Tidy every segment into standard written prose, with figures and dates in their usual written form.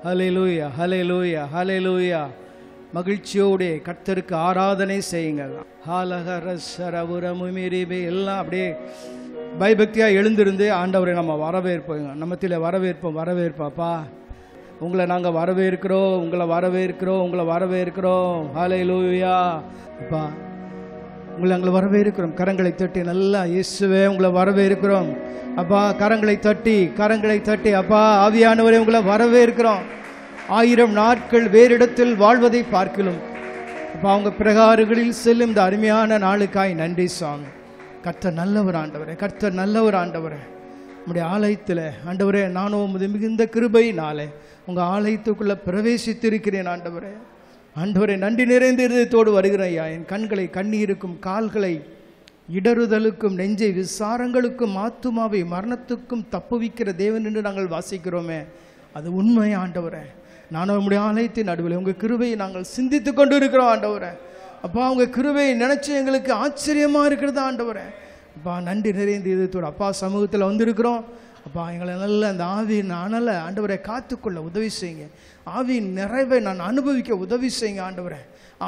ஹல்லேலூயா, ஹல்லேலூயா, ஹல்லேலூயா. மகிழ்ச்சியோடு கர்த்தருக்கு ஆராதனை செய்யுங்க. எல்லாம் அப்படியே பயபக்தியாக எழுந்திருந்து ஆண்டவரை நம்ம வரவேற்போங்க. நம்மத்தில் வரவேற்போம். வரவேற்பாப்பா, உங்களை நாங்கள் வரவேற்கிறோம், உங்களை வரவேற்கிறோம், உங்களை வரவேற்கிறோம். ஹல்லேலூயா. அப்பா, உங்களை வரவேற்கிறோம். கரங்களை தட்டி நல்லா இயேசுவே உங்களை வரவேற்கிறோம். அப்பா, கரங்களை தட்டி அப்பா ஆவியானவரே உங்களை வரவேற்கிறோம். 1000 நாட்கள் வேறிடத்தில் வாழ்வதை பார்க்கலும் அப்பா உங்க பிரகாரங்களில் செல்லும் இந்த அருமையான நாளுக்காய் நன்றி சாமி. கர்த்தர் நல்லவர் ஆண்டவரே, கர்த்தர் நல்லவர் ஆண்டவரே. நம்முடைய ஆலயத்தில் ஆண்டவரே நானும் மிகுந்த கிருபையினாலே உங்க ஆலயத்துக்குள்ள பிரவேசித்திருக்கிறேன் ஆண்டவரே. ஆண்டவரே நன்றி நிறைந்த இருதயத்தோடு வருகிறேன் ஐயா. என் கண்களை கண்ணீருக்கும், கால்களை இடறுதலுக்கும், நெஞ்சை விசாரங்களுக்கும், ஆத்துமாவை மரணத்துக்கும் தப்புவிக்கிற தேவன் என்று நாங்கள் வாசிக்கிறோமே, அது உண்மை ஆண்டவரே. நானும் உங்களுடைய ஆலயத்தின் நடுவில் உங்கள் கிருபையை நாங்கள் சிந்தித்து கொண்டு இருக்கிறோம் ஆண்டவரே. அப்பா, உங்கள் கிருபையை நினைச்சு எங்களுக்கு ஆச்சரியமா இருக்கிறது ஆண்டவரே. அப்பா, நன்றி நிறைந்த இதயத்தோடு அப்பா சமூகத்தில் வந்திருக்கிறோம். அப்பா, எங்களை நல்ல அந்த ஆவியின் அனலை ஆண்டவரை காத்துக்கொள்ள உதவி செய்யுங்க. ஆவியின் நிறைவை நான் அனுபவிக்க உதவி செய்யுங்க ஆண்டவரே.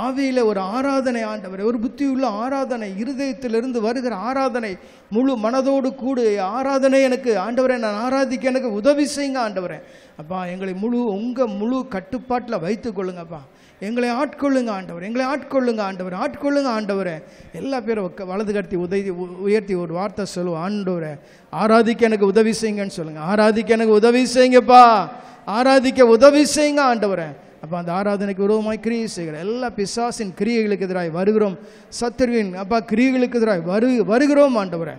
ஆவியில் ஒரு ஆராதனை ஆண்டவரே, ஒரு புத்தியுள்ள ஆராதனை, இருதயத்திலிருந்து வருகிற ஆராதனை, முழு மனதோடு கூடு ஆராதனை எனக்கு ஆண்டவரை நான் ஆராதிக்க எனக்கு உதவி செய்யுங்க ஆண்டவரே. அப்பா, எங்களை உங்கள் முழு கட்டுப்பாட்டில் வைத்து கொள்ளுங்கப்பா. எங்களை ஆட்கொள்ளுங்க ஆண்டவர், எங்களை ஆட்கொள்ளுங்க ஆண்டவர், ஆட்கொள்ளுங்க ஆண்டவரே. எல்லா பேரும் வலது கட்டி உயர்த்தி ஒரு வார்த்தை சொல்லுவோம். ஆண்டவரே, ஆராதிக்க எனக்கு உதவி செய்யுங்கன்னு சொல்லுங்க. ஆராதிக்க எனக்கு உதவி செய்யுங்கப்பா, ஆராதிக்க உதவி செய்யுங்க ஆண்டவரே. அப்போ அந்த ஆராதனைக்கு விரோதமாய் கிரியை செய்கிற எல்லா பிசாசின் கிரியைகளுக்கு எதிராக வருகிறோம். சத்துருவின் அப்பா கிரியைகளுக்கு எதிராக வருகிறோம் ஆண்டவரே.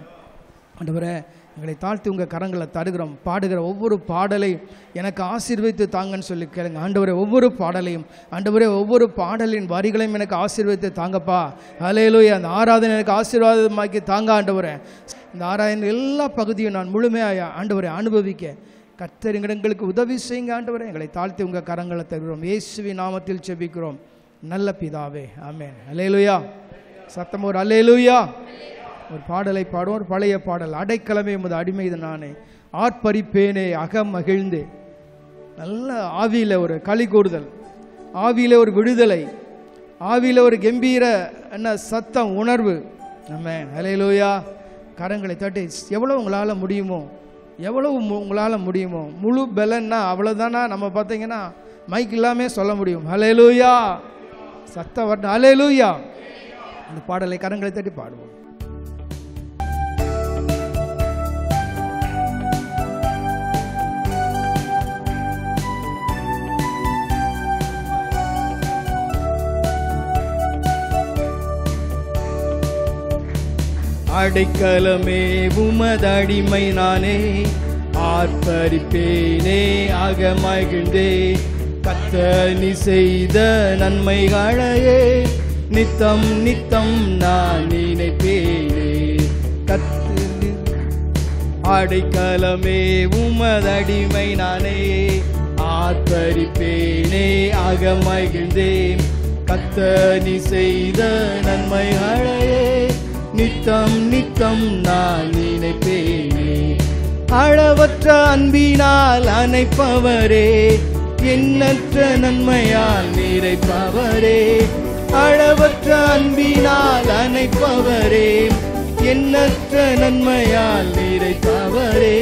ஆண்டவரே, எங்களை தாழ்த்தி உங்கள் கரங்களை தருகிறோம். பாடுகிற ஒவ்வொரு பாடலையும் எனக்கு ஆசீர்வதித்து தாங்கன்னு சொல்லி கேளுங்க ஆண்டவரே. ஒவ்வொரு பாடலையும் ஆண்டவரே, ஒவ்வொரு பாடலின் வரிகளையும் எனக்கு ஆசீர்வதித்து தாங்கப்பா. ஹல்லேலூயா. அந்த ஆராதனை எனக்கு ஆசீர்வாதமாக்கி தாங்க ஆண்டவரே. இந்த ஆராதனை எல்லா பகுதியும் நான் முழுமையாக ஆண்டவரை அனுபவிக்க கர்த்தர் எங்களுக்கு உதவி செய்யுங்க ஆண்டவரே. எங்களை தாழ்த்தி உங்கள் கரங்களை தருகிறோம். இயேசுவின் நாமத்தில் செபிக்கிறோம் நல்ல பிதாவே, ஆமென். ஹல்லேலூயா. சத்தம் ஒரு ஹல்லேலூயா. ஒரு பாடலை பாடுவோம், ஒரு பழைய பாடல். அடைக்கலமே உமது அடிமை நானே, ஆர்ப்பரிப்பேனே அகம் மகிழ்ந்து. நல்ல ஆவியில் ஒரு களி கூறுதல், ஆவியில் ஒரு விடுதலை, ஆவியில் ஒரு கம்பீர என்ன சத்தம் உணர்வு. ஆமென். ஹல்லேலூயா. கரங்களை தட்டி எவ்வளோ உங்களால் முடியுமோ, எவ்வளவு உங்களால் முடியுமோ, முழு பலன்னா அவ்வளோதானா நம்ம பார்த்தீங்கன்னா மைக் இல்லாமே சொல்ல முடியும். ஹல்லேலூயா. சத்தம் வரணும். ஹல்லேலூயா. அந்த பாடலை கரங்களை தட்டி பாடுவோம். அடைக்கலமே உமதடிமை நானே, ஆர்ப்பரிப்பேனே அகமகிழ்ந்தே. கர்த்தர் நீ செய்த நன்மைகளையே நித்தம் நித்தம் நான் நினைப்பேனே. அடைக்கலமே உமதடிமை நானே, ஆர்ப்பரிப்பேனே அகமகிழ்ந்தே. கர்த்தர் நீ செய்த நன்மைகளையே நித்தம் நித்தம் நான் நினைப்பேனே. அளவற்ற அன்பினால் அணைப்பவரே, எண்ணற்ற நன்மையால் நிறைப்பவரே. அளவற்ற அன்பினால் அணைப்பவரே, எண்ணற்ற நன்மையால் நிறைப்பவரே.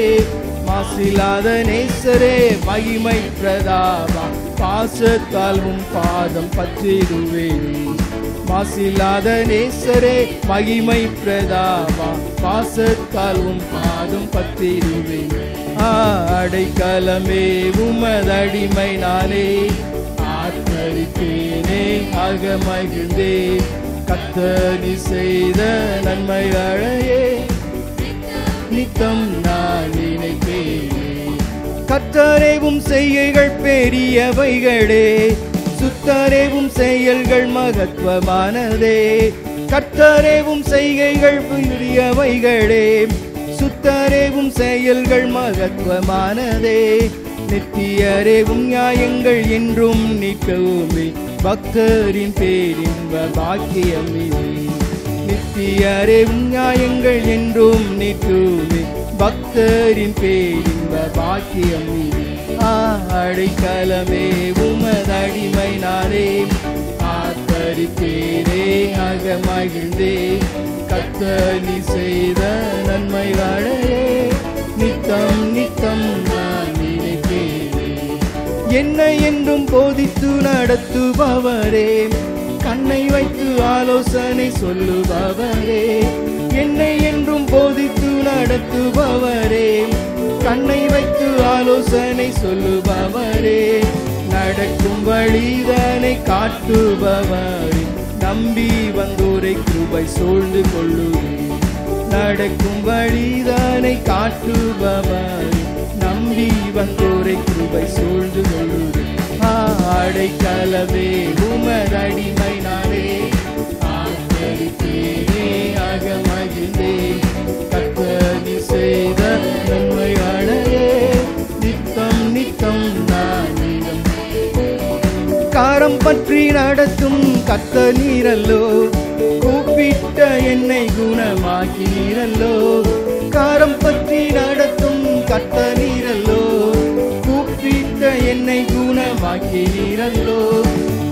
மாசில்லாத நேசரே, மகிமை பிரதாபா, பாசத்தால் உம் பாதம் பற்றிடுவேனே. மாசில்லாத நேசரே, மகிமை பிரதாபா, பாசத்தால் உம் பாதம் பற்றிடுவேனே. அடைக்கலமே உமதடிமை நானே, ஆர்ப்பரிப்பேனே அகமகிழ்ந்தே. கர்த்தர் நீ செய்த நன்மைகளையே நித்தம் நான் நினைப்பேனே. கர்த்தரேவும் செய்கைகள் பெரியவைகளே, சுத்தரேவும் செயல்கள் மகத்துவமானதே. கர்த்தரேவும் செய்கைகள் பெரியவைகளே, சுத்தரேவும் செயல்கள் மகத்துவமானதே. நித்தியரேவும் நியாயங்கள் என்றும் நிற்கவுமே, பக்தரின் பேரின்ப பாக்கியம் இது. நித்தியரேவும் நியாயங்கள் என்றும் நிற்குமே, பக்தரின் பேரின்ப பாக்கியம் இது. அடைக்கலமே உமதடிமை நானே, ஆத்தரிப்பேனே அகமகிழ்ந்தே, கர்த்தர் நீ செய்த நன்மைகளே நித்தம் நித்தம் நான் நினைப்பேனே. என்னை என்றும் போதித்து நடத்துபவரே, கண்ணை வைத்து ஆலோசனை சொல்லுபவரே, என்னை என்றும் போதித்து நடத்துபவரே, கண்ணை வைத்து ஆலோசனை சொல்லுபவரே, நடக்கும் வழிதனை காட்டுபவரே, நம்பி வந்தோரை கிருபை சூழ்ந்து கொள்ளுவே. நடக்கும் வழிதனை காட்டுபவரே, நம்பி வந்தோரை கிருபை சூழ்ந்து கொள்ளுவே. அடைக்கலமே உமதடிமை நானே, ஆத்தரிப்பேனே அகமகிழ்ந்தே, கர்த்தர் நீ செய்த நன்மைகளே நித்தம் நித்தம் நான் காரம் பற்றி நடத்தும் கர்த்தர் நீரல்லோ, கூப்பிட்ட என்னை குணமாக்கினீரல்லோ. காரம் பற்றி நடத்தும் கர்த்தர் நீரல்லோ, கூப்பிட்ட என்னை குணமாக்கினீரல்லோ.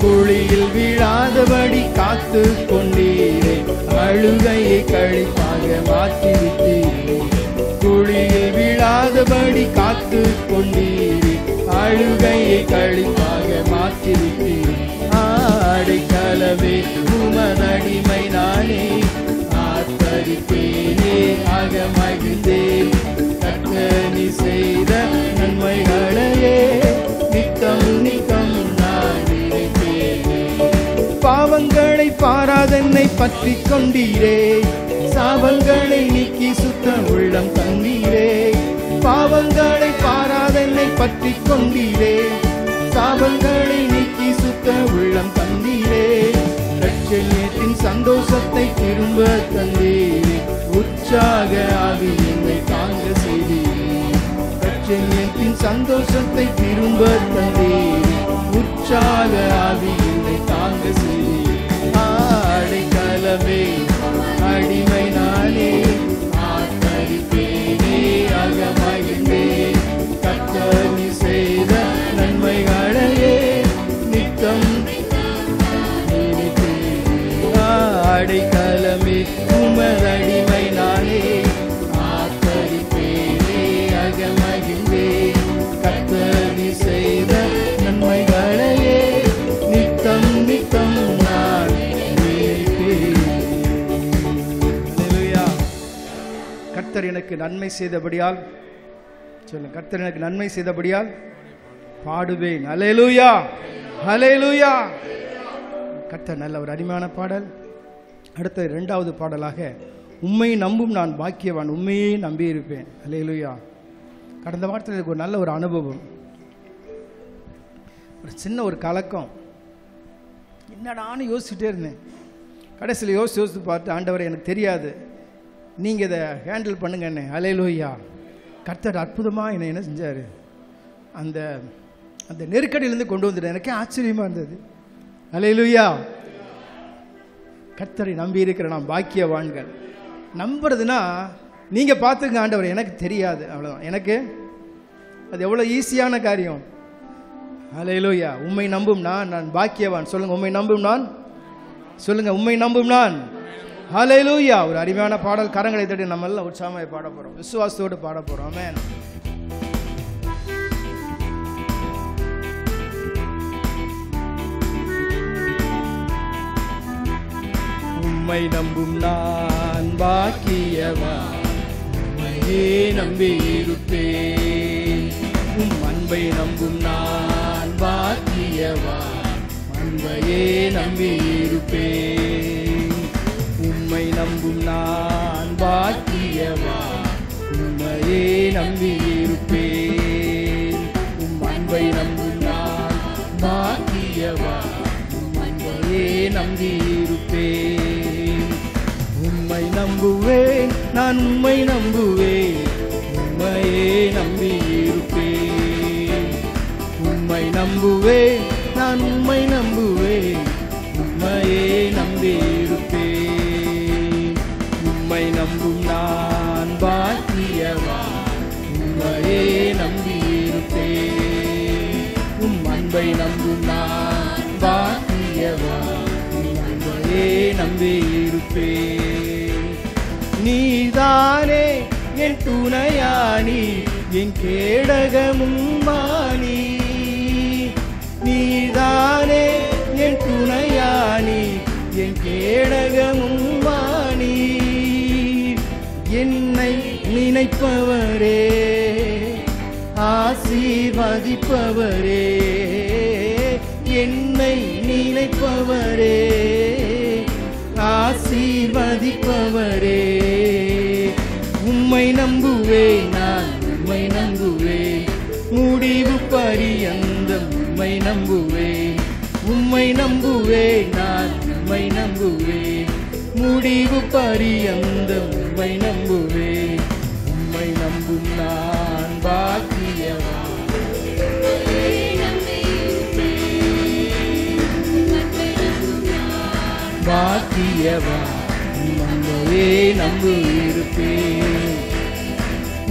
குழியில் விழாதபடி காத்து கொண்டீரே, அழுகையை கழிப்பாக மாற்றிவிட்டீரே. குழியில் விழாதபடி காத்து கொண்டீரே, அழுகையை கழிப்பாக மாற்றிவிட்டீரே. அடைக்கலமே உமதடிமை நானே, ஆத்தரிப்பேனே அகமகிழ்ந்தே, கர்த்தர் நீ செய்த நன்மைகளே நித்தம் நித்தம் நான் நினைப்பேனே. பாவங்களை பாராதென்னை பற்றி கொண்டீரே, சாபங்களை நீக்கி சுத்த உள்ளம் தந்தீரே. பாவங்களை பாராதென்னை பற்றி கொண்டீரே, சாபங்களை நீக்கி சுத்த உள்ளம் தந்தீரே. ரட்சணியத்தின் சந்தோஷத்தை திரும்ப தந்தீரே, உற்சாக ஆவி என்னை தாங்க செய்தீரே. ரட்சணியத்தின் சந்தோஷத்தை திரும்ப தந்தீரே, உற்சாக ஆவி என்னை தாங்க செய்தீரே. அடைக்கலமே அடிமை நானே, ஆத்தரிப்பேனே அகமகிழ்ந்தே, கர்த்தர் நீ செய்த நன்மைகளே நித்தம் நினைப்பேனே. அடைக்கலமே உமதடிமை நானே, ஆத்தரிப்பேனே அகமகிழ்ந்தே, கர்த்தர் நீ செய்த நன்மைகளே நித்தம் நித்தம் நான் நினைப்பேனே. கர்த்தர் எனக்கு நன்மை செய்தபடியால், சொல்லுங்க, கர்த்தர் எனக்கு நன்மை செய்தபடியால் பாடுவேன். ஹல்லேலூயா, ஹல்லேலூயா. கர்த்தர் நல்ல ஒரு அருமையான பாடல். அடுத்த இரண்டாவது பாடலாக, உம்மை நம்பும் நான் பாக்கியவான், உண்மையே நம்பி இருப்பேன். ஹல்லேலூயா. கடந்த வாரத்தில் எனக்கு ஒரு நல்ல ஒரு அனுபவம், ஒரு சின்ன ஒரு கலக்கம். என்னடான்னு யோசிச்சுட்டே இருந்தேன். கடைசியில் யோசித்து பார்த்து, ஆண்டவரை எனக்கு தெரியாது, நீங்கள் இதை ஹேண்டில் பண்ணுங்கண்ணே. ஹல்லேலூயா. கர்த்தர் அற்புதமாக என்னை என்ன செஞ்சார், அந்த அந்த நெருக்கடியிலேருந்து கொண்டு வந்துட்டேன். எனக்கே ஆச்சரியமாக இருந்தது. ஹல்லேலூயா. கர்த்தரை நம்பி இருக்கிற நாம் பாக்கியவான்கள். நம்புறதுன்னா நீங்கள் பார்த்துங்க, ஆண்டவர் எனக்கு தெரியாது, அவ்வளோதான். எனக்கு அது எவ்வளோ ஈஸியான காரியம். ஹல்லேலூயா. உம்மை நம்பும் நான் பாக்கியவான். சொல்லுங்கள், உம்மை நம்பும் நான். சொல்லுங்கள், உம்மை நம்பும் நான். ஹல்லேலூயா. ஒரு அருமையான பாடல். கரங்களை தட்டி நம்ம எல்லாம் உற்சாகமாக பாட போகிறோம், விசுவாசத்தோடு பாட போகிறோம். ஆமென். உம்மை நம்பும் நான் பாக்கியவான், உம்மையே நம்பி இருப்பேன். உம் அன்பை நம்பும் நான் பாக்கியவான், அன்பையே நம்பி இருப்பேன். உம்மை நம்பும் நான் பாக்கியவான், உம்மையே நம்பி இருப்பேன். உம் அன்பை நம்பும் நான் பாக்கியவான், உம் அன்பையே நம்பி இருப்பேன். உம்மை நம்புவேன், நான் உம்மை நம்புவேன், உம்மையே நம்பி இருப்பேன். உம்மை நம்புவேன், நான் உம்மை நம்புவேன், உம்மையே நம்பி இருப்பேன். உம்மை நம்பும் நான் பாக்கியவான், உம்மையே நம்பி இருப்பேன். நம்பியிருப்பேன். நீதானே என் துணையானி, என் கேடகமும் மானி. நீதானே என் துணையானி, என் கேடகமும் மானி. என்னை நினைப்பவரே, ஆசீர்வதிப்பவரே, என்னை நினைப்பவரே, ஆசீர்வதிப்பவரே. உம்மை நம்புவேன், நான் உம்மை நம்புவேன், முடிவு பரியந்தம் உம்மை நம்புவேன். உம்மை நம்புவேன், நான் உம்மை நம்புவேன், முடிவு பரியந்தம் உம்மை நம்புவேன். உம்மை நம்பும் நான் பாக்கியவான். பாக்கியவான், உம்மையே நம்பியிருப்பேன்.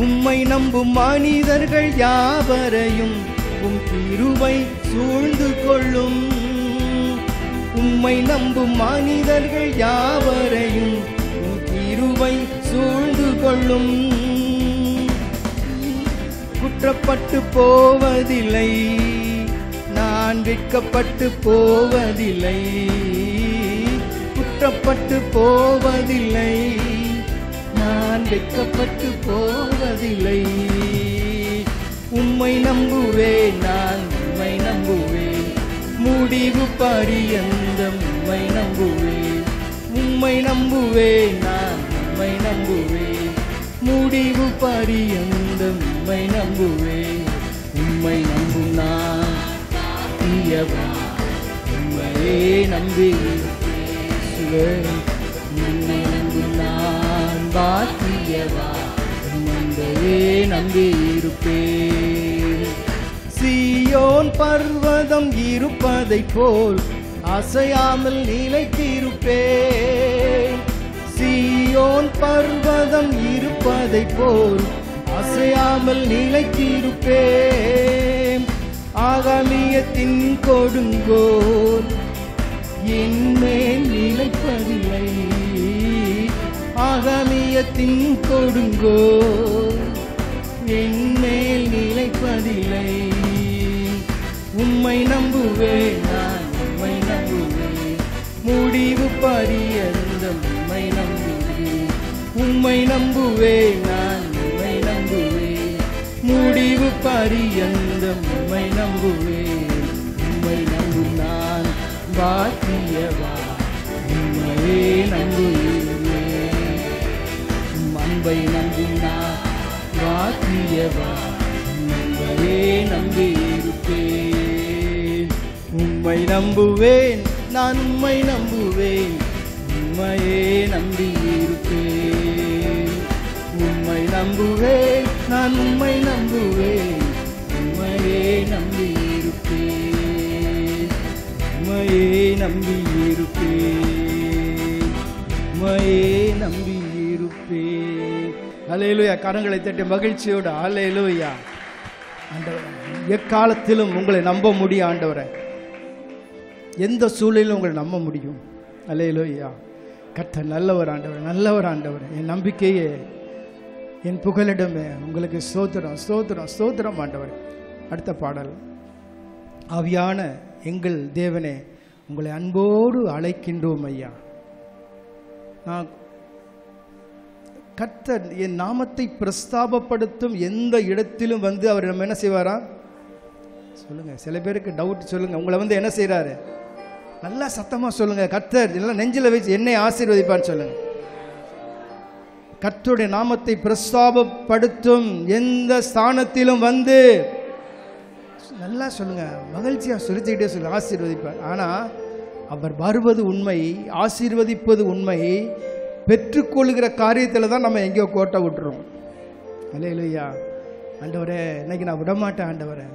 உம்மை நம்பும் மனிதர்கள் யாவரையும் உம் கிருபை சூழ்ந்து கொள்ளும். உம்மை நம்பும் மனிதர்கள் யாவரையும் உம் கிருபை சூழ்ந்து கொள்ளும். குற்றப்பட்டு போவதில்லை, நான் வெட்கப்பட்டு போவதில்லை. குற்றப்பட்டு போவதில்லை, நான் வெட்கப்பட்டு போவதில்லை. உம்மை நம்புவேன், நான் உம்மை நம்புவேன், முடிவு பரியந்தம் உம்மை நம்புவேன். உம்மை நம்புவேன், நான் உம்மை நம்புவேன், முடிவு பரியந்தம் உம்மை நம்புவேன். உம்மை நம்பும் நான் பாக்கியவான், உம்மையே நம்பியிருப்பேன். உம்மை நம்பும் நான் பாக்கியவான், உம்மையே நம்பியிருப்பேன். சீயோன் பர்வதம் இருப்பதைப் போல் அசையாமல் நிலைத்திருப்பேன். சீயோன் பர்வதம் இருப்பதைப் போல் அசையாமல் நிலைத்திருப்பேன். ஆகாமியத்தின் கொடுங்கோல் என்மேல் நிலைப்பதில்லை. ஆகாமியத்தின் கொடுங்கோல் என்மேல் நிலைப்பதில்லை. உம்மை நம்புவேன், நான் உம்மை நம்புவேன், முடிவு பரியந்தம் உம்மை நம்புவேன். உம்மை நம்புவேன், நான் உம்மை நம்புவேன், முடிவு பரியந்தம் உம்மை நம்புவேன். உம்மை நம்பும் நான் பாக்கியவான், உம்மையே நம்புவேன். அன்பை நம்பும் நான் பாக்கியவான், உம்மையே நம்பியிருப்பேன். உம்மை நம்புவேன், நான் உம்மை நம்புவேன், உம்மையே நம்பியிருப்பேன். உம்மை நம்புவேன், நான் உம்மை நம்புவேன், உம்மையே நம்பியிருப்பேன். உம்மையே நம்பியிருப்பேன், உம்மையே நம்பியிருப்பேன். அல்லேலூயா. கரங்களை தட்டி மகிழ்ச்சியோடு அல்லேலூயா. ஆண்டவரே, எக்காலத்திலும் உங்களை நம்ப முடியும் ஆண்டவரே. எந்த சூழலிலும் உங்களை நம்ப முடியும். அல்லேலூயா. கர்த்தர் நல்லவர் ஆண்டவர், நல்லவர் ஆண்டவர். என் நம்பிக்கையே, என் புகலிடமே உங்களுக்கு ஸ்தோத்திரம், ஸ்தோத்திரம், ஸ்தோத்திரம் ஆண்டவர். அடுத்த பாடல். ஆவியான எங்கள் தேவனே, உங்களை அன்போடு அழைக்கின்றோம் ஐயா. நான் கர்த்தர் என் நாமத்தை பிரஸ்தாபப்படுத்தும் எந்த இடத்திலும் வந்து அவர் நம்ம என்ன செய்வாரா சொல்லுங்க. சில பேருக்கு டவுட் சொல்லுங்க. உங்களை வந்து என்ன செய்யறாரு? நல்லா சத்தமா சொல்லுங்க. கர்த்தர் எல்லாம் நெஞ்சில வச்சு என்னை ஆசீர்வதிப்பான்னு சொல்லுங்க. கர்த்தருடைய நாமத்தை பிரஸ்தாபப்படுத்தும் எந்த ஸ்தானத்திலும் வந்து நல்லா சொல்லுங்க. மகிழ்ச்சியா சொல்லிக்கிட்டே சொல்லுங்க. ஆசீர்வதிப்பார். ஆனா அவர் வருவது உண்மை, ஆசீர்வதிப்பது உண்மை. பெற்றுக்கொள்கிற காரியத்தில் தான் நம்ம எங்கேயோ கோட்டை விட்டுறோம். அல்லேலூயா. ஆண்டவரே, இன்னைக்கு நான் விடமாட்டேன் ஆண்டவரே,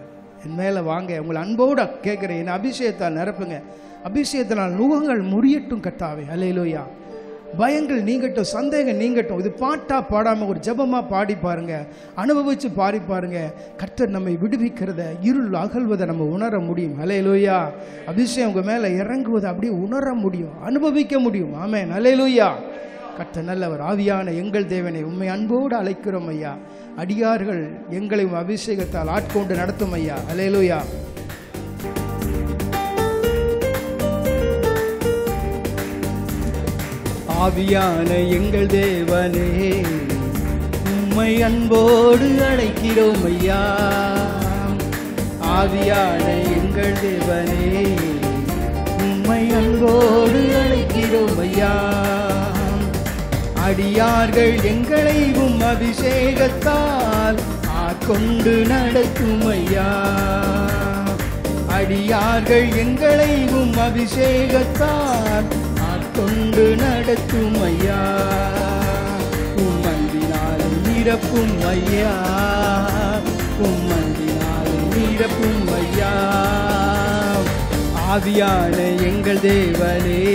என் மேலே வாங்க, உங்களை அன்போடு கேட்குறேன், என் அபிஷேகத்தால் நிரப்புங்க, அபிஷேகத்தினால் நுகங்கள் முறியட்டும் கர்த்தாவே. அல்லேலூயா. பயங்கள் நீங்கட்டும், சந்தேகம் நீங்கட்டும். இது பாட்டா பாடாம ஒரு ஜெபமா பாடி பாருங்க, அனுபவிச்சு பாடி பாருங்க. கர்த்தர் நம்மை விடுவிக்கிறத, இருள் அகல்வதை நம்ம உணர முடியும். ஹல்லேலூயா. அபிஷேகம் உங்க மேல இறங்குவதை அப்படியே உணர முடியும், அனுபவிக்க முடியும். ஆமென். ஹல்லேலூயா. கர்த்தர் நல்லவர். ஆவியான எங்கள் தேவனை உம்மை அன்போடு அழைக்கிறோம் ஐயா. அடியார்கள் எங்களை அபிஷேகத்தால் ஆட்கொண்டு நடத்தும் ஐயா. ஹல்லேலூயா. ஆவியான எங்கள் தேவனே உம்மை அன்போடு அழைக்கிறோம் ஐயா. ஆவியான எங்கள் தேவனே உம்மை அன்போடு அழைக்கிறோம் ஐயா. அடியார்கள் எங்களை உம் அபிஷேகத்தால் ஆட்கொண்டு நடத்தும் ஐயா. அடியார்கள் எங்களை உம் அபிஷேகத்தால் ஆட்கொண்டு நடத்தும் ஐயா. உம் அன்பினால் நிரப்பும் ஐயா, உம் அன்பினால் நிரப்பும் ஐயா. ஆவியான எங்கள் தேவனே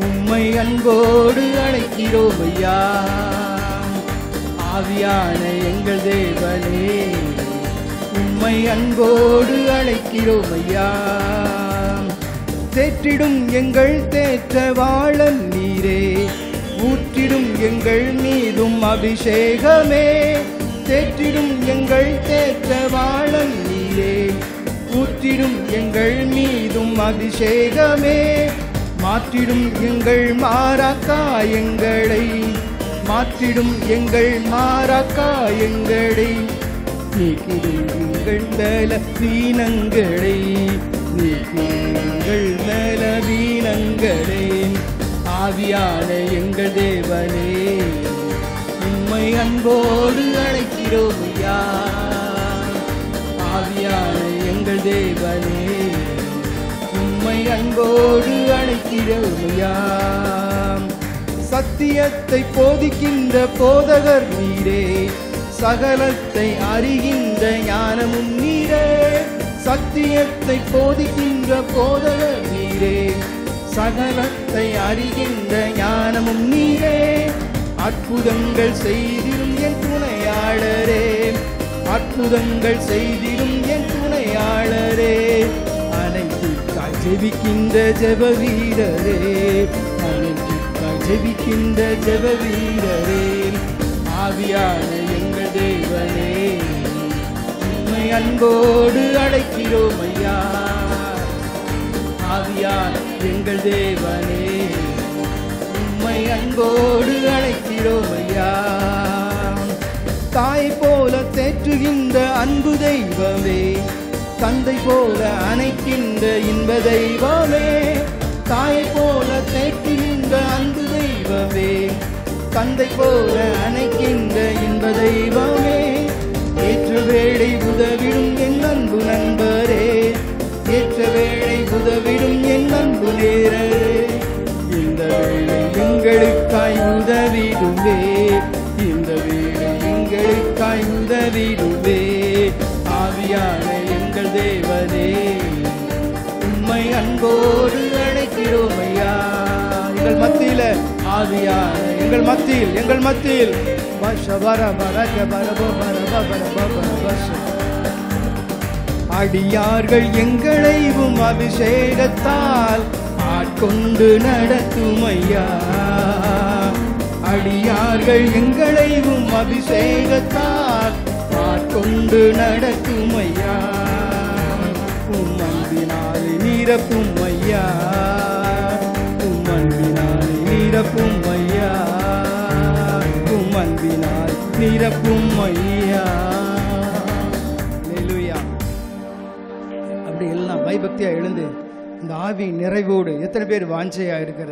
உம்மை அன்போடு அழைக்கிறோம் ஐயா. ஆவியான எங்கள் தேவனே உம்மை அன்போடு அழைக்கிறோம் ஐயா. தேற்றிடும் எங்கள் தேற்றவாளன் நீரே, ஊற்றிடும் எங்கள் மீதும் அபிஷேகமே. தேற்றிடும் எங்கள் தேற்றவாளன் நீரே, ஊற்றிடும் எங்கள் மீதும் அபிஷேகமே. மாற்றிடும் எங்கள் மாறாக்காயங்களை, மாற்றிடும் எங்கள் மாறாக்காயங்களை. நீக்கிடும் எங்கள் மேல வீணங்களை, நீக்கிடும் எங்கள் மேல வீணங்களை. ஆவியான எங்கள் தேவனே உம்மை அன்போடு அழைக்கிறோம் ஐயா. ஆவியான எங்கள் தேவனே உம்மை அன்போடு அழைக்கிறோம் ஐயா. சத்தியத்தை போதிக்கின்ற போதகர் நீரே, சகலத்தை அறிகின்ற ஞானமும் நீரே. சத்தியத்தை போதிக்கின்ற போதகர் நீரே, சகலத்தை அறிகின்ற ஞானமும் நீரே. அற்புதங்கள் செய்திடும் என் துணையாளரே, அற்புதங்கள் செய்திடும் என் துணையாளரே. அனைத்துக்காய் ஜெபிக்கின்ற ஜெப வீரரே, அனைத்துக்காய் ஜெபிக்கின்ற ஜெப வீரரே. ஆவியான எங்கள் தேவனே உம்மை அன்போடு அழைக்கிறோம் ஐயா. ஆவியான எங்கள் தேவனே உம்மை அன்போடு அழைக்கிறோம் ஐயா. தாய் போல தேற்றுகின்ற அன்பு தெய்வமே, தந்தை போல அணைக்கின்ற இன்ப தெய்வமே. தாய் போல தேற்றுகின்ற அன்பு தெய்வமே, தந்தை போல அணைக்கின்ற இன்ப தெய்வமே. ஏற்ற வேளை உதவிடும் என் அன்பு நண்பரே, ஏற்ற வேளை உதவிடும் என் அன்பு நேரரே. இந்த வேளை எங்களுக்காய் உதவிடுவே, இந்த வேளை எங்களுக்காய் உதவிடுவே. ஆவியான எங்கள் தேவனே உம்மை அன்போடு அழைக்கிறோம் ஐயா. எங்கள் மத்தியில ஆவியான எங்கள் மத்தியில், எங்கள் மத்தியில் அடியார்கள் எங்களையும் அபிஷேகத்தால் ஆட்கொண்டு நடத்தும் ஐயா. அடியார்கள் எங்களையும் அபிஷேகத்தால் ஆட்கொண்டு நடத்தும் ஐயா. உம் அன்பினாலே நிரப்பும் ஐயா, உம் அன்பினாலே நிரப்பும் ஐயா, உம் அன்பினால் நிரப்பும் ஐயா. அல்லேலூயா. அப்படி எல்லாம் பயபக்தியா எழுந்து இந்த ஆவி நிறைவோடு எத்தனை பேர் வாஞ்சையா இருக்கிற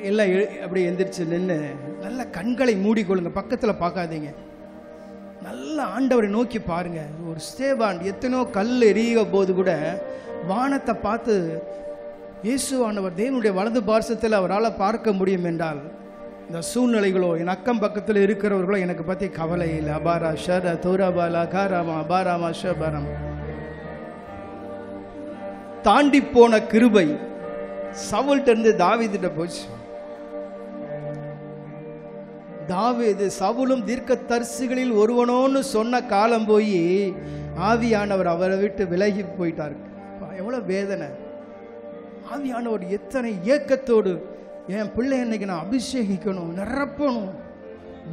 எல்லாம் அப்படி எந்திரிச்சு நின்று நல்ல கண்களை மூடிக்கொள்ளுங்க, பக்கத்தில் பார்க்காதீங்க. நல்ல ஆண்டவரை நோக்கி பாருங்க. ஒரு ஸ்தேவான் எத்தனையோ கல் எரிய போது கூட வானத்தை பார்த்து இயேசுவானவர் தேவனுடைய வலது பார்சத்தில் அவரால் பார்க்க முடியும் என்றால், இந்த சூழ்நிலைகளோ என் அக்கம் பக்கத்தில் இருக்கிறவர்களோ எனக்கு பற்றி கவலை இல்லை. அபாரா ஷர தோராபாலா காராமா அபாராமா ஷபரம். தாண்டி போன கிருபை சவுல்ட்ட இருந்து தாவீதுட்ட போச்சு. தாவீது சவுலும் தீர்க்கதரிசிகளில் ஒருவனோன்னு சொன்ன காலம் போய் ஆவியானவர் அவரை விட்டு விலகி போயிட்டார். எவ்வளவு வேதனை! ஆவியானவர் எத்தனை ஏக்கத்தோடு என் பிள்ளை இன்னைக்கு நான் அபிஷேகிக்கணும், நிரப்பணும்,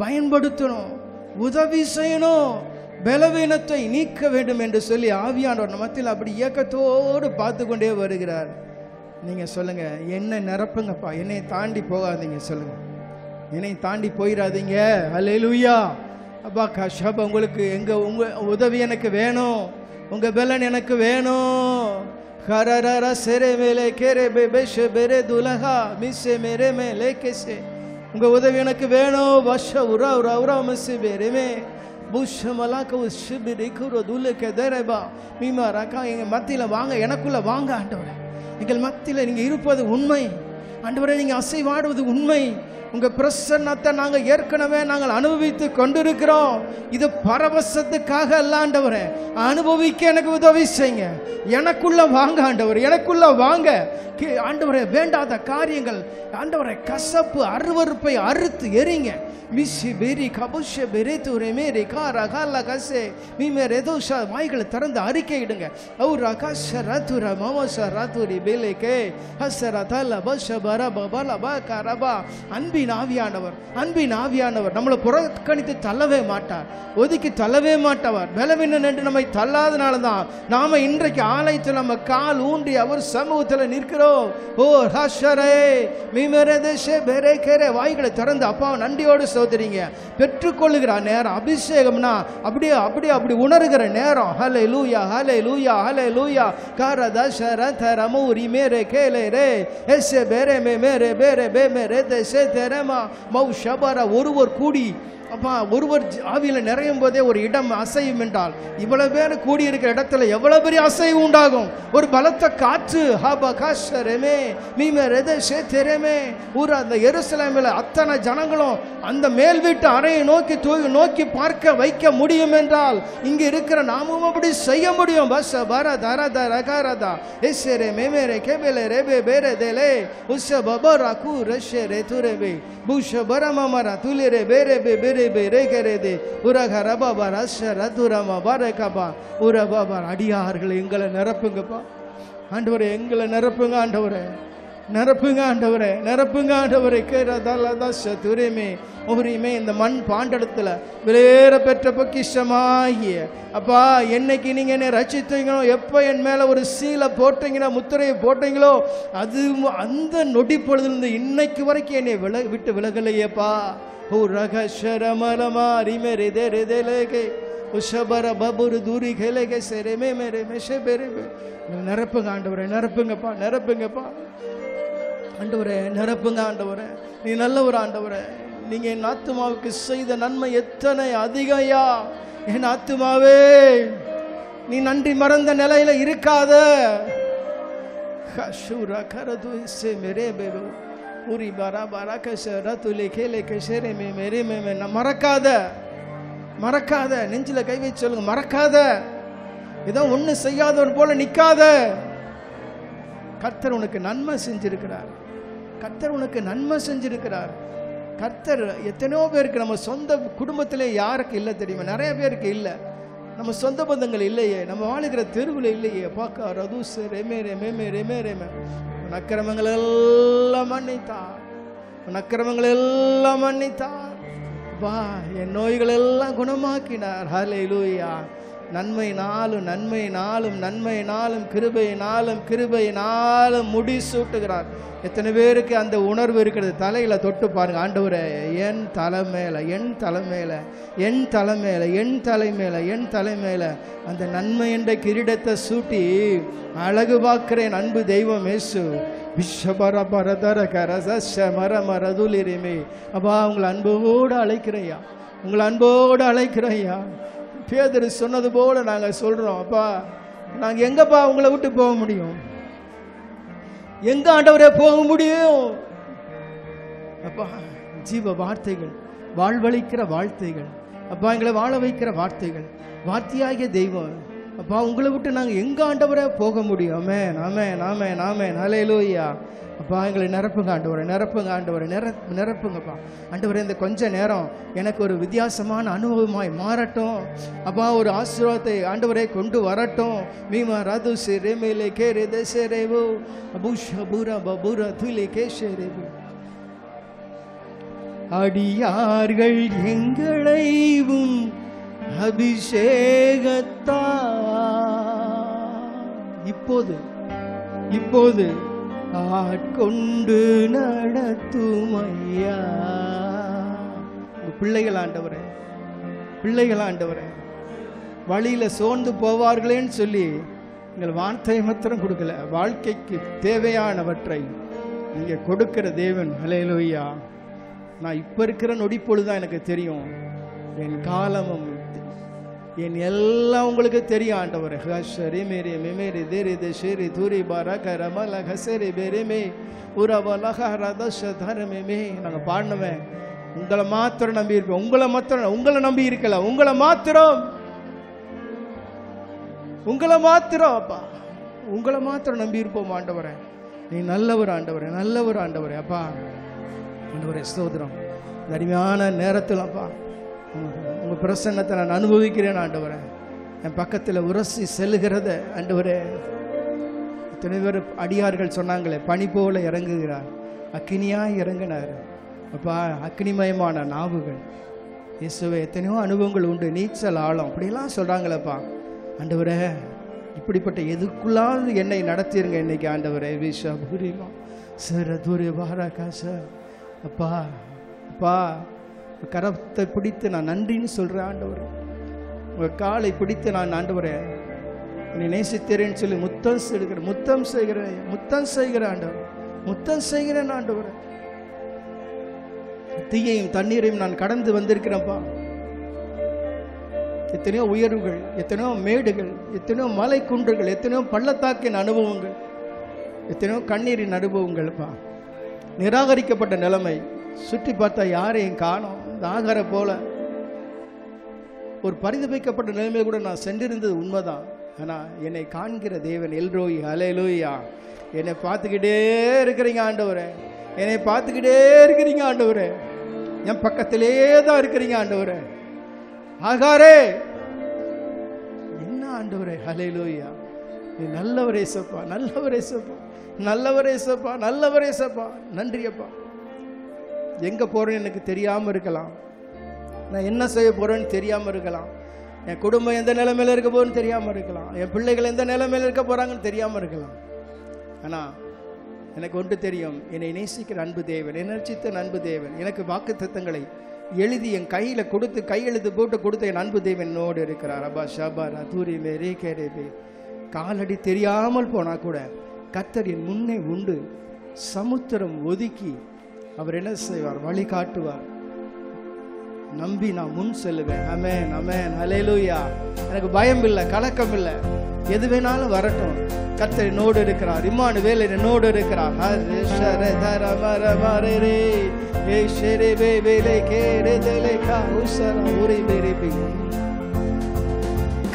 பயன்படுத்தணும், உதவி செய்யணும், பலவீனத்தை நீக்க வேண்டும் என்று சொல்லி ஆவியானவர் மத்தியில் அப்படி ஏக்கத்தோடு பார்த்து கொண்டே வருகிறார். நீங்க சொல்லுங்க, என்ன நிரப்புங்கப்பா, என்னை தாண்டி போகாதீங்க. சொல்லுங்க, என்னை தாண்டி போயிடாதீங்க. அல்லேலூயா. அப்பா கஷப உங்களுக்கு உங்க உதவி எனக்கு வேணும், உங்க பலன் எனக்கு வேணும். ஹரரர செரே மேலே கேரே பேஷே பெரே துலகா மிஸ்ஸே மேரே மேலே கேசே, உங்க உதவி எனக்கு வேணும். வஷ உரா உரா உரா மிஸ்ஸே பேரே புஷ மலாக்க உஷிபிரி குரு துலகே தேரபா மீமா ரகா. எங்கள் மத்தியில் வாங்க, எனக்குள்ள வாங்க ஆண்டவரே. எங்கள் மத்தியில் நீங்க இருப்பது உண்மை ஆண்டவரே, நீங்க அசைவாடுவது உண்மை. உங்க பிரசன்னத்தை நாங்கள் ஏற்கனவே அனுபவித்து கொண்டிருக்கிறோம். இது பரவசத்துக்காக அல்ல ஆண்டவரே, அனுபவிக்க எனக்கு உதவி செய்யுங்க. எனக்குள்ள வாங்க ஆண்டவரே, எனக்குள்ள வாங்க ஆண்டவரே. வேண்டாத காரியங்கள் ஆண்டவரே, கசப்பு அருவருப்பை அறுத்து எரிங்க. மிஷி பெரி கபுஷ பெரேதுரே மேரி காரா காலா கசே மீமே தோஷா. வாய்களை திறந்து அறிக்கையிடுங்க. அவுரா கஷ ரதுரா மமச ரதுரி பெலேகே ஹசரா தல பஷ பரப பலபா கரபா. அன்பின் ஆவியானவர், அன்பின் ஆவியானவர் நம்மளை புறக்கணித்து தள்ளவே மாட்டார், ஒதுக்கி தள்ளவே மாட்டார். பலவீனம் என்று நம்மை தள்ளாதனால தான் நாம இன்றைக்கு ஆலயத்தில் நம்ம கால் ஊன்றி அவர் சமூகத்தில் நிற்கிறோம். ஓ ஹஷரே மீமரே தேஷே பெரே கேரே. வாய்களை திறந்து அப்பா நன்றியோடு சோதரிங்க. பெற்றுக்கொள்ளுகிற நேரம் அபிஷேகம்னா அப்படி உணர்கிற நேரம். ஹல்லேலூயா ஹல்லேலூயா ஹல்லேலூயா. கரதஷர தரமூரி மேரே கேலே ரே எஸ்ஸே பெரே மேரே பெரே பே மேரே தேஷே தெரமா மௌஷபர. ஒருவர் கூடி அப்பா ஒருவர் ஆவியில் நிறையும் போதே ஒரு இடம் அசையும் என்றால் இவ்வளவு பேர் கூடியிருக்கிற இடத்துல எவ்வளவு பெரிய அசைவு உண்டாகும். ஒரு பலத்த காற்று அந்த எருசலேமில் அத்தனை ஜனங்களும் அந்த மேல் வீட்டு அறையை நோக்கி பார்க்க வைக்க முடியும் என்றால் இங்க இருக்கிற நாமும் அப்படி செய்ய முடியும். பஸ் பர தர தர கரதா எஸ்ஸே மேமேரே கேபேலே ரேபே பேரே தேலே உஸ்ஸ பபரா கு ரஷே ரே துரேபே புஷ பரமமரா துலிரே பேரே பே பேரே பேரே கரேதே உரக ரபபா ரஷ ரதுரமா பரகபா உரபபா. அடியார்கள் எங்களை நிரப்புங்கப்பா ஆண்டவரே, எங்களை நிரப்புங்க ஆண்டவரே, நிரப்புங்க ஆண்டவரே, நிரப்புங்க ஆண்டவரே. கேரதாலதாஷதுரேமே உரிமே. இந்த மண் பாண்டடத்துல விலையேற பெற்ற பொக்கிஷமாகிய அப்பா, என்னைக்கு நீங்க என்னை ரட்சித்தீங்களோ, எப்ப என் மேல ஒரு சீலை போட்டீங்களோ, முத்திரையை போட்டீங்களோ, அது அந்த நொடி பொழுதுலேருந்து இன்னைக்கு வரைக்கும் என்னை விட்டு விலகலையேப்பா. ஓ ரகஷரமலமா ரிமெரே தேரே தேலேகே உஷபர பபுரு தூரி கேலேகே செரேமே மேரே மெஷே பெரே. நிரப்புங்க ஆண்டவரே, நிரப்புங்கப்பா, நிரப்புங்கப்பா ஆண்டவரே, நிரப்புங்க ஆண்டவரே. நீ நல்ல ஒரு ஆண்டவரே. நீங்க என் ஆத்துமாவுக்கு செய்த நன்மை எத்தனை அதிகையா. என் ஆத்துமாவே, நீ நன்றி மறந்த நிலையில இருக்காத. மறக்காத, மறக்காத. நெஞ்சில கை வச்சு சொல்லுங்க, மறக்காத. ஏதோ ஒண்ணு செய்யாதவர் போல நிக்காத. கர்த்தர் உனக்கு நன்மை செஞ்சிருக்கிறார், கர்த்தர் உனக்கு நன்மை செஞ்சிருக்கிறார். கர்த்தர் எத்தனையோ பேருக்கு, நம்ம சொந்த குடும்பத்திலே யாருக்கு இல்லை தெரியுமா? நிறைய பேருக்கு இல்லை. நம்ம சொந்த பந்தங்கள் இல்லையே, நம்ம வாழ்கிற தெருவில் இல்லையே. பார்க்க ரதூஸ் ரெமே ரெமே ரெமே ரெமே. உன் அக்கிரமங்கள் எல்லாம் மன்னித்தார், உன் அக்கிரமங்கள் எல்லாம் மன்னித்தார். வா, என் நோய்கள் எல்லாம் குணமாக்கினார். ஹல்லேலூயா. நன்மையினாலும் நன்மையினாலும் நன்மையினாலும் கிருபையினாலும் கிருபையினாலும் முடிசூட்டுகிறார். எத்தனை பேருக்கு அந்த உணர்வு இருக்கிறது? தலையில தொட்டு பாருங்க. ஆண்டவரே, என் தலை மேல, என் தலை மேல, என் தலை மேல, என் தலை மேல, என் தலை மேல அந்த நன்மை என்ற கிரீடத்தை சூட்டி அழகு பார்க்கிறேன். அன்பு தெய்வம் இயேசு. அப்பா, உங்களை அன்போடு அழைக்கிறையா, உங்களை அன்போடு அழைக்கிறையா. பேதுரு சொன்னது போல நாங்க சொல்றோம். அப்பா, நாங்க எங்கப்பா உங்களை விட்டு போக முடியும்? எங்க ஆண்டவரே போக முடியும்? அப்பா, ஜீவ வார்த்தைகள், வாழ்வளிக்கிற வார்த்தைகள், அப்பா எங்களை வாழ வைக்கிற வார்த்தைகள், வார்த்தையாகிய தெய்வம் அப்பா உங்களை விட்டு நாங்கள் எங்கே ஆண்டவரை போக முடியும்? ஆமென், ஆமென், ஆமென், ஆமென். ஹல்லேலூயா. அப்பா எங்களை நிரப்புங்க ஆண்டவரை, நிரப்புங்க ஆண்டவரை, நிரப்புங்கப்பா ஆண்டவரை. இந்த கொஞ்ச நேரம் எனக்கு ஒரு வித்தியாசமான அனுபவமாய் மாறட்டும் அப்பா. ஒரு ஆசீர்வாதத்தை ஆண்டவரை கொண்டு வரட்டும். மீமா ராது ரேமேலே கேரே தேசரேவோ அபூஷா பூரா பபூரா துலே கேஷரேவோ. அடியார்கள் எங்களைவும் அபிஷேகத்தா இப்போது ஆட்கொண்டு நடத்தும் ஐயா. பிள்ளைகள் ஆண்டவரே, பிள்ளைகள் ஆண்டவரே, வழியில சோர்ந்து போவார்களேன்னு சொல்லி எங்கள் வார்த்தை மாத்திரம் கொடுக்கல, வாழ்க்கைக்கு தேவையானவற்றை நீங்க கொடுக்கிற தேவன். ஹல்லேலூயா. நான் இப்ப இருக்கிற நொடி பொழுதுதான் எனக்கு தெரியும், என் காலமும் என் எல்லாம் உங்களுக்கு தெரியும் ஆண்டவரே. ஹஷரி மேரி மெமேரி தேரி தேஷேரி தூரி பாரக ரமல ஹசரி பெருமே உரவலக ரதஷ தரமே. நாங்கள் பாடினவே உங்களை மாத்திரம் நம்பி இருப்போம், உங்களை நம்பி இருக்கல, உங்களை மாத்திரம் அப்பா, உங்களை மாத்திரம் நம்பி இருப்போம் ஆண்டவரே. நீ நல்லவர் ஆண்டவரே, நல்லவர் ஆண்டவரே. அப்பா ஆண்டவரே ஸ்தோத்திரம். அருமையான நேரத்தில் அப்பா உங்கள் பிரசன்னத்தை நான் அனுபவிக்கிறேன் ஆண்டவரே. என் பக்கத்தில் உரசி செல்லுகிறத ஆண்டவரே. இத்தனை பேர் அடியார்கள் சொன்னாங்களே, பனி போல இறங்குகிறார், அக்கினியாய் இறங்கினார் அப்பா. அக்னிமயமான நாவுகள் இயேசுவே. எத்தனையோ அனுபவங்கள் உண்டு, நீச்சல் ஆழம் அப்படிலாம் சொல்கிறாங்களேப்பா ஆண்டவரே. இப்படிப்பட்ட எதுக்குள்ளாவது என்னை நடத்திருங்க இன்னைக்கு ஆண்டவரே. விஷா பூரிமா சர தூரி பாராகாச அப்பா. அப்பா கரத்தை பிடித்து நான் நன்றின்னு சொல்கிறேன் ஆண்டவரே. உங்கள் காலை பிடித்து நான் ஆண்டவரே என்னை நேசித்தேன்னு சொல்லி முத்தம் செய்கிறேன் ஆண்டவர், முத்தம் செய்கிறேன் ஆண்டவரே. தீயையும் தண்ணீரையும் நான் கடந்து வந்திருக்கிறேன்ப்பா. எத்தனையோ உயர்வுகள், எத்தனையோ மேடுகள், எத்தனையோ மலை குன்றுகள், எத்தனையோ பள்ளத்தாக்கின் அனுபவங்கள், எத்தனையோ கண்ணீரின் அனுபவங்கள்ப்பா. நிராகரிக்கப்பட்ட நிலைமை, சுற்றி பார்த்தா யாரையும் காணோம். இந்த ஆகார போல ஒரு பரிதபிக்கப்பட்ட நிலைமை கூட நான் சென்றிருந்தது உண்மைதான். ஆனால் என்னை காண்கிற தேவன் எல்ரோய். ஹல்லேலூயா. என்னை பார்த்துக்கிட்டே இருக்கிறீங்க ஆண்டவரே, என்னை பார்த்துக்கிட்டே இருக்கிறீங்க ஆண்டவரே, என் பக்கத்திலே தான் இருக்கிறீங்க ஆண்டவரே. ஆகாரே என்ன ஆண்டவரே. ஹல்லேலூயா. நீ நல்லவரே சப்பா, நல்லவரே சப்பா, நல்லவரே சப்பா, நல்லவரே சப்பா. நன்றி அப்பா. எங்கே போகிறேன்னு எனக்கு தெரியாமல் இருக்கலாம், நான் என்ன செய்ய போகிறேன்னு தெரியாமல் இருக்கலாம், என் குடும்பம் எந்த நிலைமையில் இருக்க போகுதுன்னு தெரியாமல் இருக்கலாம், என் பிள்ளைகள் எந்த நிலைமையில் இருக்க போகிறாங்கன்னு தெரியாமல் இருக்கலாம். ஆனால் எனக்கு ஒன்று தெரியும், என்னை நேசிக்கிற அன்பு தேவன், என்னை ரட்சித்த அன்பு தேவன், எனக்கு வாக்குத்தத்தங்களை எழுதி என் கையில் கொடுத்து கையெழுத்து போட்டு கொடுத்த என் அன்பு தேவன் என்னோடு இருக்கிறார். அப்பா ஷபாரா தூரி மேரே கேரேபே. காலடி தெரியாமல் போனால் கூட கர்த்தர் என் முன்னே உண்டு. சமுத்திரம் ஒதுக்கி அவர் என்ன செய்வார்? வழி காட்டுவார். நம்பி நான் முன் செல்லுவேன். ஆமென், ஆமென், ஹல்லேலூயா. எனக்கு பயம் இல்லை, கலக்கம் இல்லை, எது வேணாலும் வரட்டும். கர்த்தர் என்னோடு இருக்கிறார், இம்மானுவேல் என்னோடு இருக்கிறார்.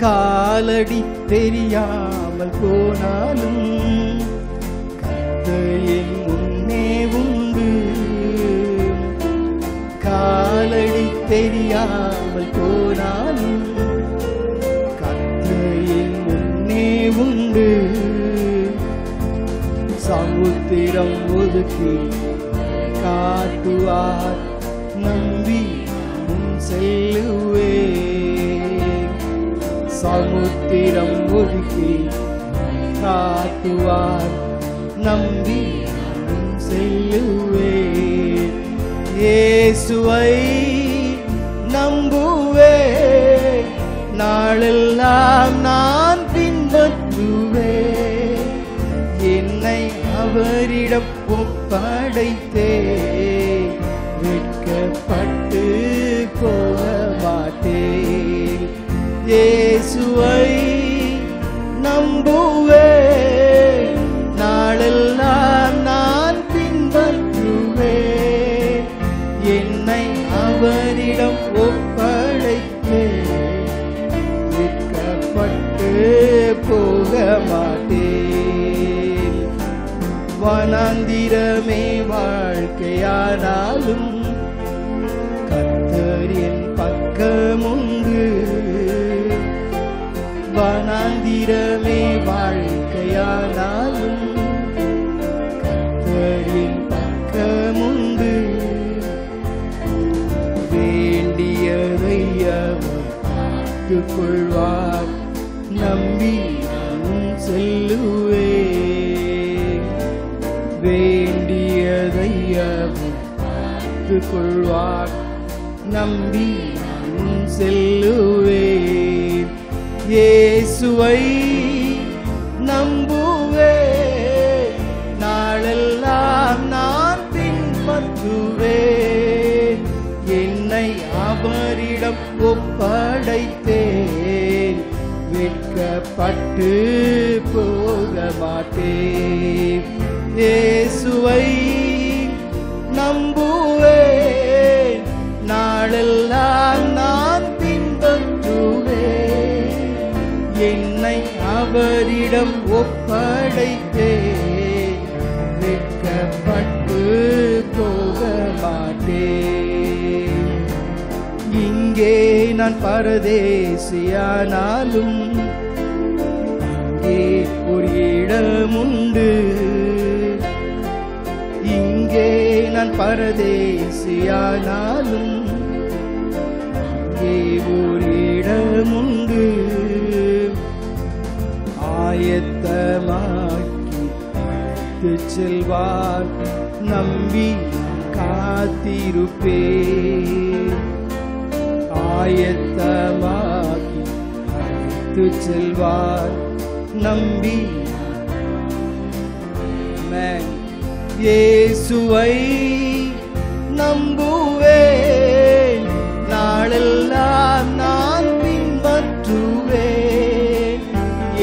காலடி தெரியாமல் போனாலும் கர்த்தர் முன்னே உண்டு. காலடி தெரியாமல் போனாலும் கர்த்தர் முன்னே உண்டு. சமுத்திரம் ஒதுக்கி காட்டுவார், நம்பி முன் செல்லுவே. சமுத்திரம் ஒதுக்கி காட்டுவார், நம்பி முன் செல்லுவே. இயேசுவை நம்புவே, நாளெல்லாம் நான் பின்பற்றுவே. என்னை அவரிடம் ஒப்படைத்தே, வெட்கப்பட்டு போக மாட்டேன். இயேசுவை நம்புவே, நாளெல்லாம் நான் பின்பற்றுவே. என்னை அவரிடம் ஒப்படைத்தே, வெட்கப்பட்டு வாழ்க்கையானாலும் கர்த்தர் என் பக்கமுண்டு. வனாந்திரமே வாழ்க்கையானாலும் கர்த்தர் என் பக்கமுண்டு. வேண்டியதை அவர் பார்த்துக் கொள்வார், நம்பி செல்லுவேன். வேண்டியதை அவர் பார்த்துக் கொள்வார், நம்பி செல்லுவேன். இயேசுவை நம்புவேன், நாளெல்லாம் நான் பின்பற்றுவேன். என்னை அவரிடம் ஒப்படைத்தேன், வெட்கப்பட்டு போக மாட்டேன். இயேசுவை நம்புவேன், நாளெல்லாம் நான் பின்பற்றுவேன். என்னை அவரிடம் ஒப்படைத்தேன், வெட்கப்பட்டு போக மாட்டேன். இங்கே நான் பரதேசியானாலும் அங்கே ஒரு இடமுண்டு. இங்கே நான் பரதேசியானாலும் அங்கே ஒரு இடமுண்டு. ஆயத்தமாக்கி அழைத்துச் செல்வார், நம்பி காத்திருப்பேன். ஆயத்தமாக்கி அழைத்துச் செல்வார், நம்பி. இயேசுவை நம்புவேன், நாளெல்லாம் நான் பின்பற்றுவேன்.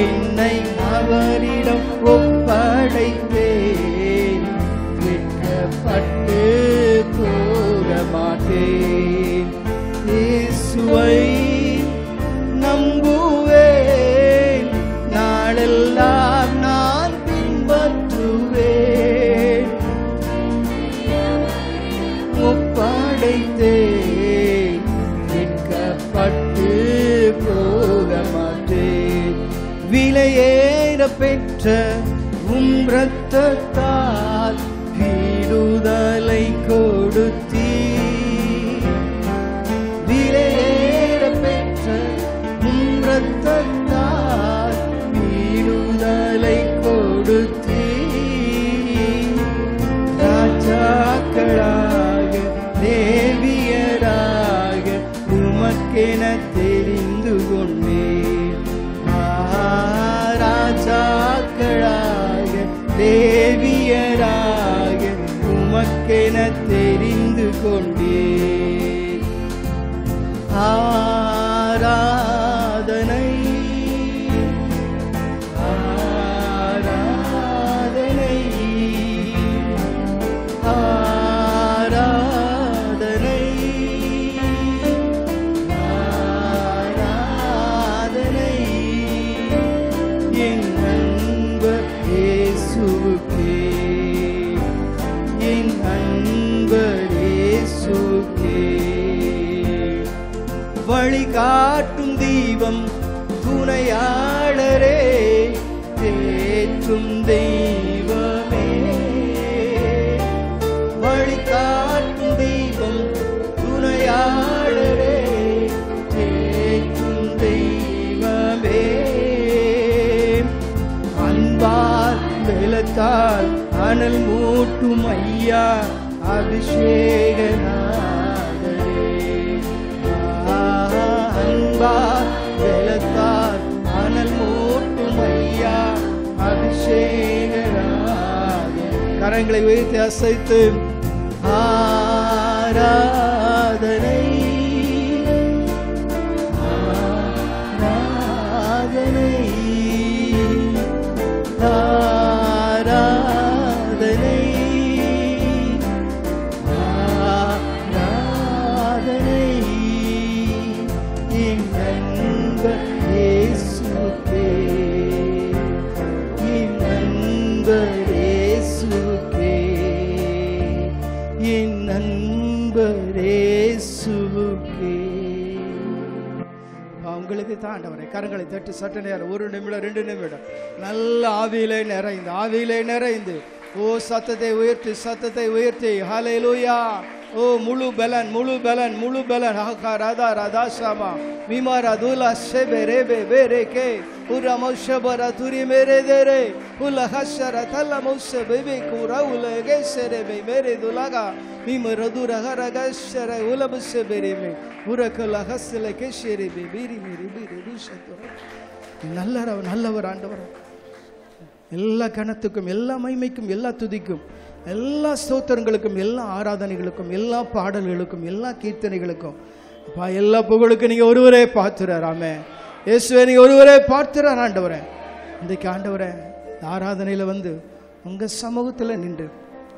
என்னை அவரிடம் ஒப்படைத்தேன், வெட்கப்பட்டு போக மாட்டேன். இயேசுவை நம்புவேன், நாளெல்லாம் நான் பின்பற்றுவேன். ஒப்படைத்தேன், வெட்கப்பட்டு போக மாட்டேன். விலையேற பெற்ற உம் இரத்தத்தால் விடுதலை கொடுத்தீர். விலையேற பெற்ற உம் இரத்தத்தால் விடுதலை கொடுத்தீர். ராஜாக்களாக தேவியராக உமக்கென தெரிந்து கொண்டேன். ராஜாக்களாக தேவியராக உமக்கென தெரிந்து கொண்டேன். ஆராதனை ஆராதனை ஆராதனை ஆராதனை என் அன்பர் இயேசுவுக்கே, என் அன்பர் இயேசுவுக்கே. வழிகாட்டும் தீபம் துணையாளரே, தேற்றும் தெய்வமே. வழிகாட்டும் தீபம் துணையாளரே, தேற்றும் தெய்வமே. அன்பால் வெலத்தால் அனல் மூட்டும் ஐயா அபிஷேகநாதரே. அன்பால் வெலத்தால் அனல் மூட்டும் ஐயா அபிஷேகநாதரே. கரங்களை உயர்த்தி அசைத்து ஆராதனை ஆராதனை ஆராதனை ஆராதனை என் அன்பர் இயேசுவுக்கே, என் அன்பர் இயேசுவுக்கே. என் நண்பரேசுவுக்கே. உங்களுக்கு தான் ஆண்டவரே, கரங்களை தட்டி சட்ட நேரம் 1 நிமிடம் 2 நிமிடம் நல்ல ஆவியிலே நிறைந்து ஓ சத்தத்தை உயர்த்தி ஹல்லேலூயா. ஓ முழு பலன் ஹகா ராதா ராதா ஷாமா மீமாரா துலா ஷெபே ரெபே பெரேகே உரா மௌஷபரா துரி மேரே தேரே உலா ஹஷரா தல்லா மௌஷ பெபே குரா உலகே ஷெரே மேரே துலகா மீமர துரா ஹரகஷர உலபஷ பெரேமே உரகலா ஹஸ்ல கேஷரே பெபீரி மேரி பீரி துஷதுர. நல்லவர் ஆண்டவர். எல்லா கணத்துக்கும், எல்லா மகிமைக்கும், எல்லா துதிக்கும், எல்லா ஸ்தோத்திரங்களுக்கும், எல்லா ஆராதனைகளுக்கும், எல்லா பாடல்களுக்கும், எல்லா கீர்த்தனைகளுக்கும் அப்பா எல்லா புகழுக்கும் நீங்க ஒருவரே பார்த்துறார். ஆமே இயேசுவே, நீங்க ஒருவரே பார்த்துறார் ஆண்டவரே. இன்றைக்கு ஆண்டவரே ஆராதனையில வந்து உங்க சமூகத்துல நின்று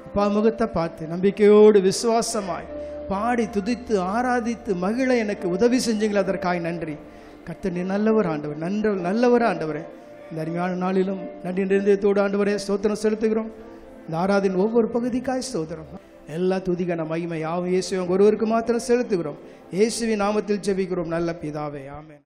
அப்பா முகத்தை பார்த்து நம்பிக்கையோடு விசுவாசமாய் பாடி துதித்து ஆராதித்து மகிழ எனக்கு உதவி செஞ்சீங்களா, அதற்காக நன்றி. கர்த்தர் நீ நல்லவர் ஆண்டவர், நல்லவர் ஆண்டவரே. இந்த அருமையான நாளிலும் நன்றி நிறைந்ததோடு ஆண்டவரே ஸ்தோத்திரம் செலுத்துகிறோம். இந்த ஆராதனை ஒவ்வொரு பகுதிக்காய் ஸ்தோத்திரம். எல்லா துதிக்கான மகிமை யாவும் இயேசுவின் ஒருவருக்கு மாத்திரம் செலுத்துகிறோம். இயேசுவின் நாமத்தில் ஜெபிக்கிறோம் நல்ல பிதாவே, ஆமென்.